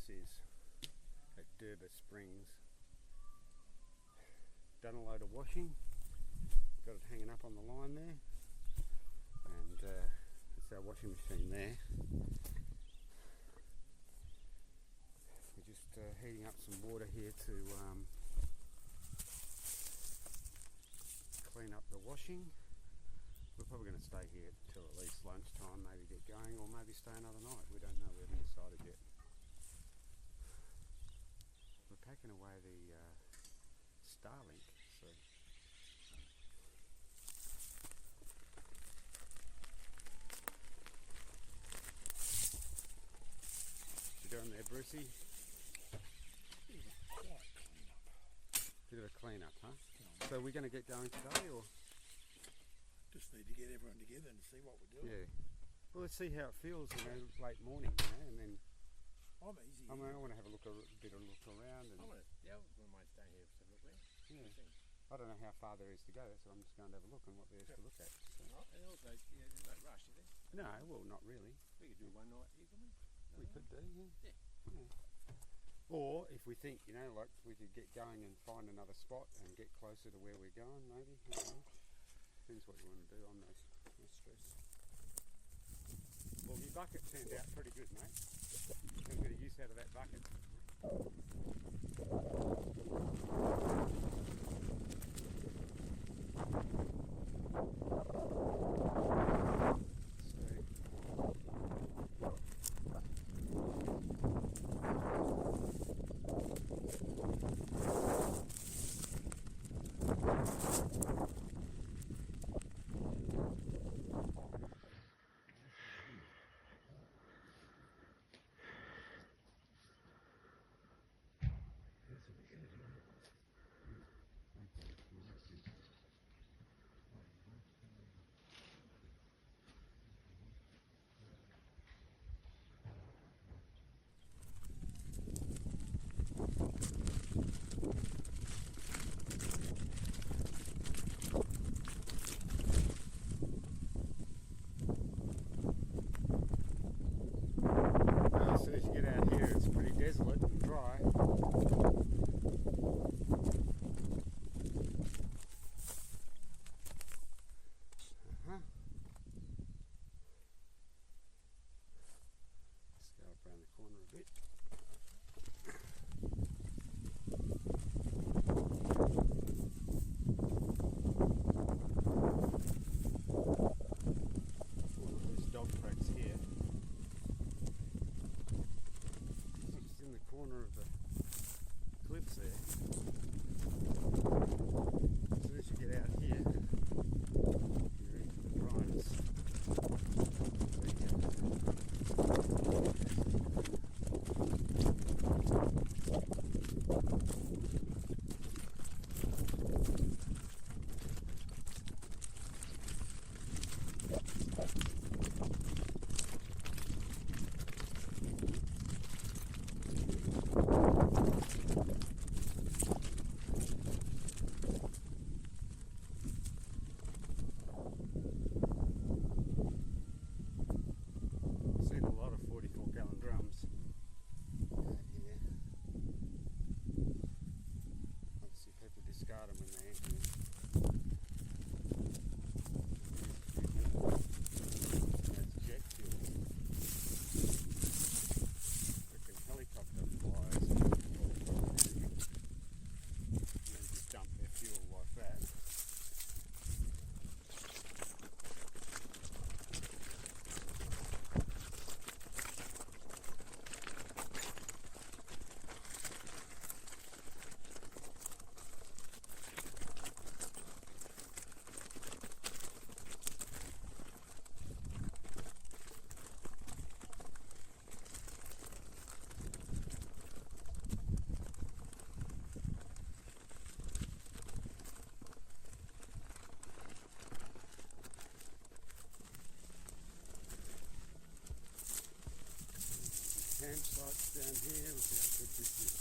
this is at Durba Springs. Done a load of washing, got it hanging up on the line there, and that's our washing machine there. We're just heating up some water here to clean up the washing. We're probably going to stay here till at least lunchtime, maybe get going, or maybe stay another night. We don't know, we haven't decided yet. We're packing away the Starlink, so what you doing there, Brucey? Bit of a clean up, huh? So we're going to get going today, or? Just need to get everyone together and see what we're doing. Yeah. Well, let's see how it feels, late morning, and then. I'm easy. I want to have a look around. And I wouldn't mind staying here for some look there. Yeah. I don't know how far there is to go, so I'm just going to have a look and what there is to look at. So. Right, and also, there's no rush, is there? No, well, not really. We could do one night here, couldn't we? We could do, yeah. Yeah. Or if we think, like we could get going and find another spot and get closer to where we're going, maybe. I don't know. Depends what you want to do. I'm no stress. Well, your bucket turned out pretty good, mate. Got a bit of use out of that bucket. As soon as you get out here, it's pretty desolate and dry. Let's go up around the corner a bit. There's dog tracks here. Just in the corner of the cliffs there. As soon as you get out here, you're into the dryness. Seen a lot of 44-gallon drums out here. Obviously people discard them when they empty them. That's jet fuel. Freaking helicopter flies. They just dump their fuel like that. Campsites down here, look how good this is.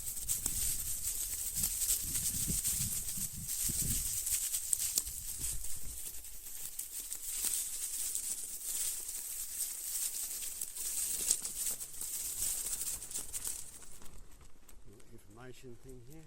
depiction thing here.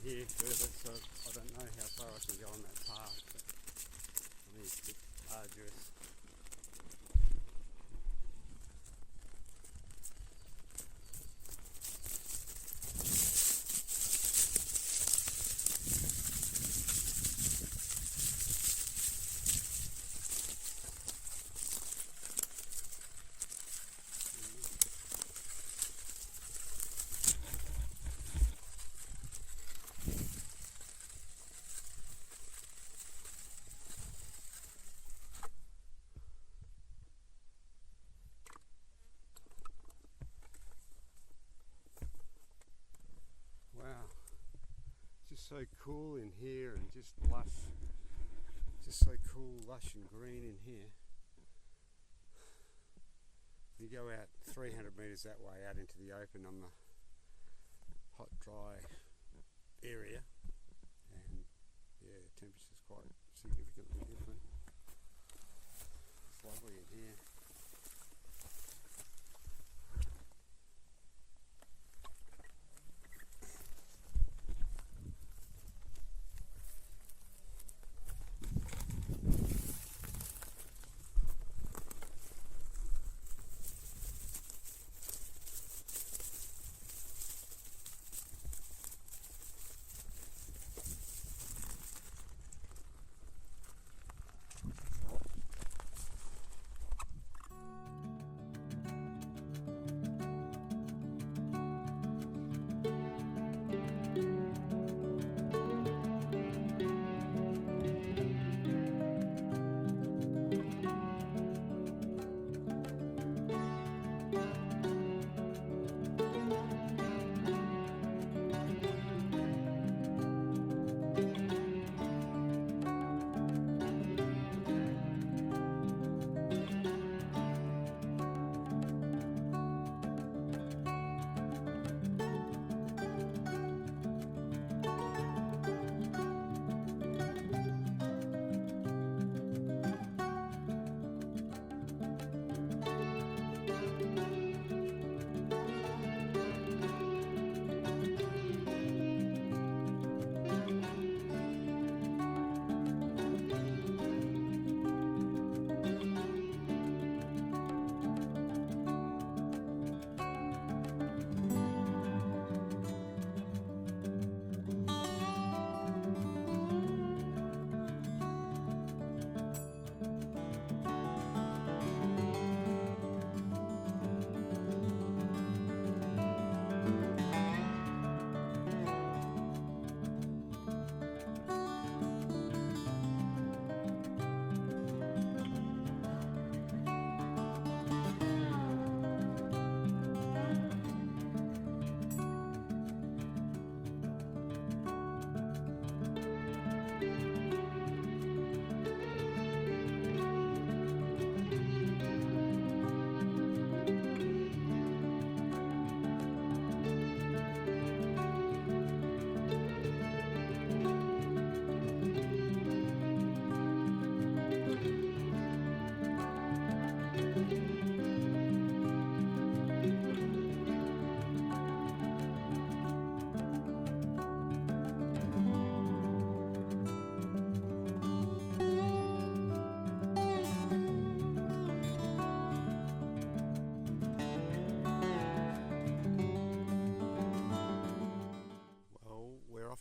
Here further, so I don't know how far I can go on that path, but I mean, it's a bit arduous. So cool in here and just lush, just so cool, lush and green in here. You go out 300 metres that way out into the open on the hot, dry area, and yeah, the temperature's quite significantly different. It's lovely in here.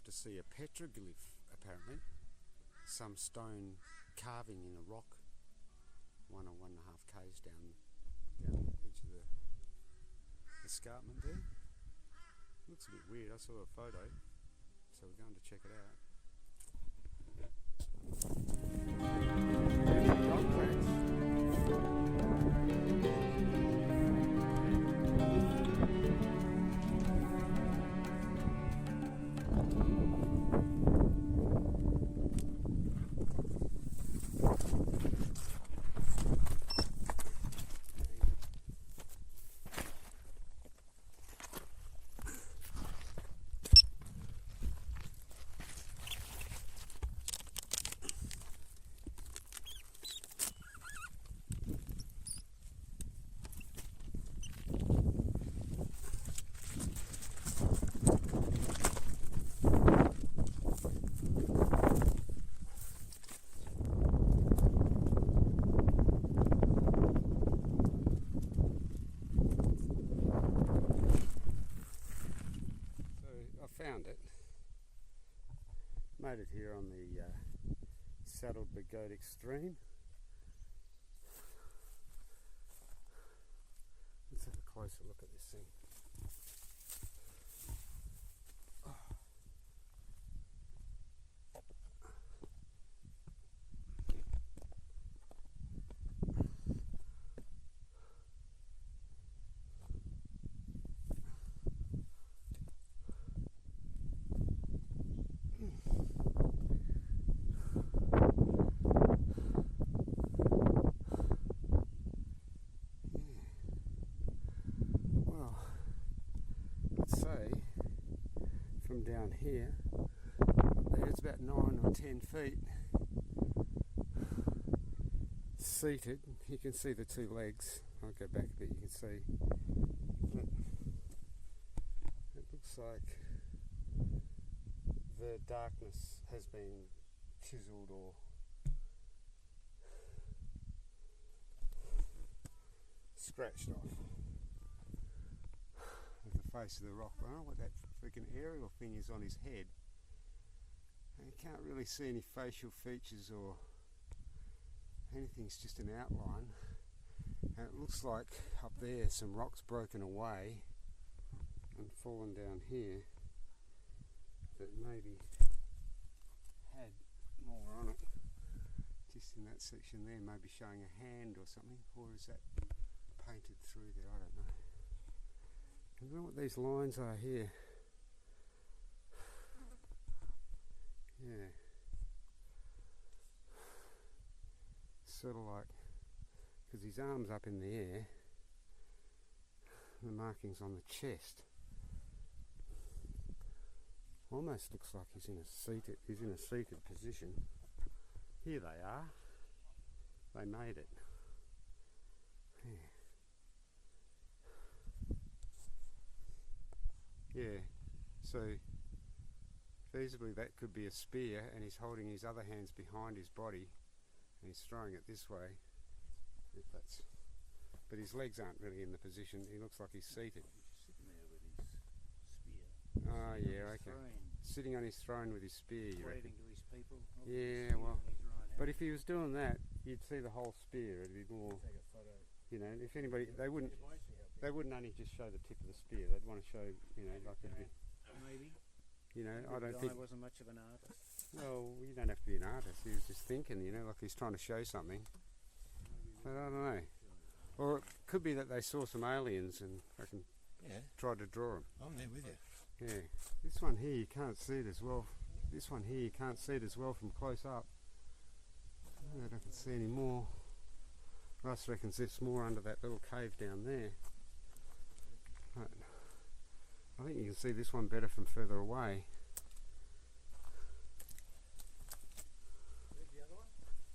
To see a petroglyph, apparently, some stone carving in a rock 1 or 1.5 k's down the edge of the escarpment there. Looks a bit weird. I saw a photo, so we're going to check it out. Dog tracks. Found it. Made it here on the Saddled Begotic stream. Let's have a closer look at this thing. From down here, there it's about 9 or 10 feet. Seated, you can see the two legs. I'll go back a bit, you can see. It looks like the darkness has been chiseled or scratched off the face of the rock. I don't know what that freaking aerial thing is on his head. And you can't really see any facial features or anything, it's just an outline. And it looks like up there some rocks broken away and fallen down here that maybe had more on it. Just in that section there, maybe showing a hand or something, or is that painted through there? I don't know. I don't know what these lines are here. Yeah. Sort of like, because his arm's up in the air, the markings on the chest. Almost looks like he's in a seated position. Here they are. They made it. Yeah, so feasibly that could be a spear, and he's holding his other hands behind his body and he's throwing it this way. If that's, but his legs aren't really in the position. He looks like he's seated. Sitting there with his spear. Oh yeah, okay. Sitting on his throne with his spear, you reckon? To his people. Yeah, well, but if he was doing that, you'd see the whole spear. It'd be more, take a photo. You know, if anybody, they wouldn't only just show the tip of the spear. They'd want to show, you know, like a bit. Maybe. You know, I don't think. think. Wasn't much of an artist. Well, you don't have to be an artist. He was just thinking, you know, like he's trying to show something. But I don't know. Or it could be that they saw some aliens and fucking tried to draw them. I'm there with you. Yeah. This one here, you can't see it as well. This one here, you can't see it as well from close up. I don't can see any more. Russ reckons there's more under that little cave down there. But I think you can see this one better from further away. Where's the other one?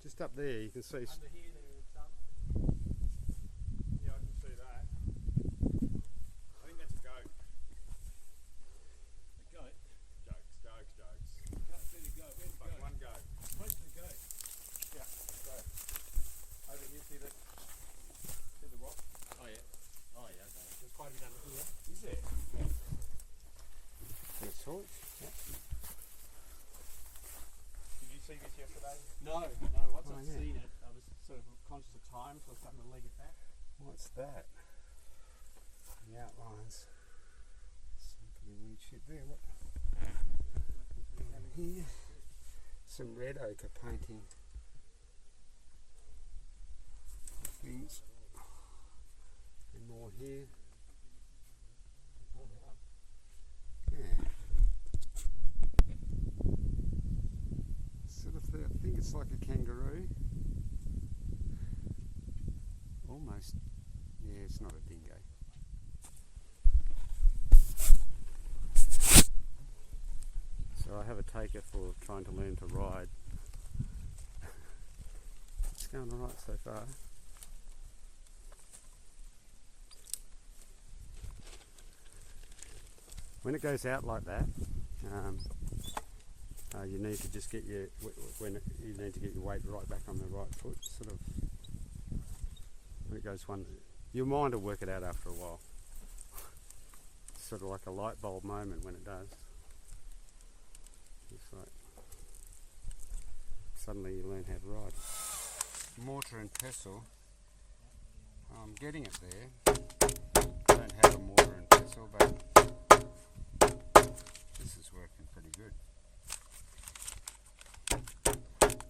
Just up there, you can see. Under here there is some. Yeah, I can see that. I think that's a goat. A goat? Jokes. Can't see the goat. Where's the Fuck, goat? one goat. Where's the goat? Yeah, goat. Over here, see the rock? Oh yeah. Oh yeah, okay. There's quite a bit under here. Is there? This torch? Did you see this yesterday? No. Once Oh, I'd yeah. seen it, I was sort of conscious of time, so I was starting to leg it back. What's that? The outlines. Some Pretty weird shit there. What? Down here, some red ochre painting things, and more here. Yeah. Sort of, I think it's like a kangaroo. Almost. Yeah, it's not a dingo. So I have a taker for trying to learn to ride. It's going alright so far. When it goes out like that, you need to just get your you need to get your weight right back on the right foot. Sort of when it goes one, your mind will work it out after a while. It's sort of like a light bulb moment when it does. It's like suddenly you learn how to ride. Mortar and pestle. I'm getting it there. I don't have a mortar and pestle, but this is working pretty good.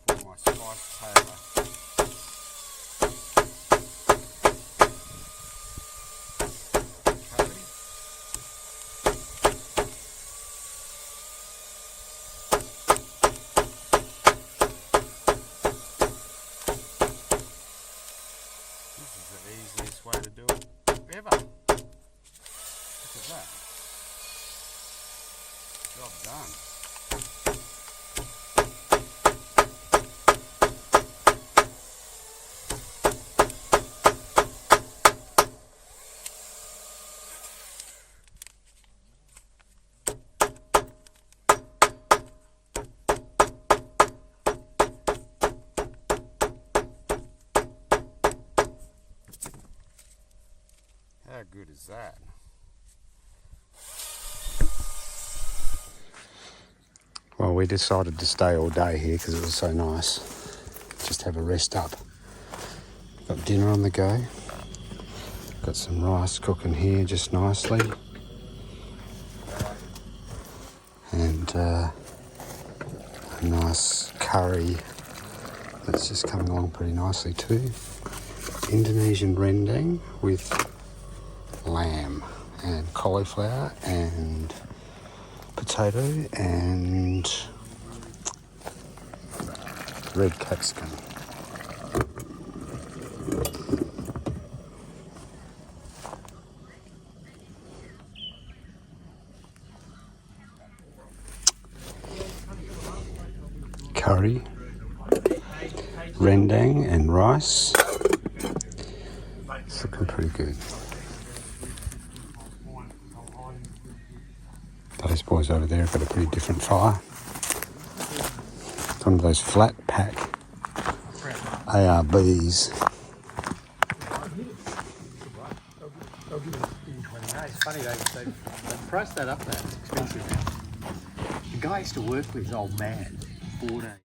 For my spice tailor. This is the easiest way to do it ever. Look at that. Job done. How good is that? Well, we decided to stay all day here because it was so nice. Just have a rest up. Got dinner on the go. Got some rice cooking here just nicely. And a nice curry that's just coming along pretty nicely too. Indonesian rendang with lamb and cauliflower and potato and red capsicum. Curry, rendang and rice. It's looking pretty good. Those boys over there have got a pretty different fire. It's one of those flat pack ARBs. It's funny, they priced that up there. It's expensive now. The guy I used to work with is old man, 4 days.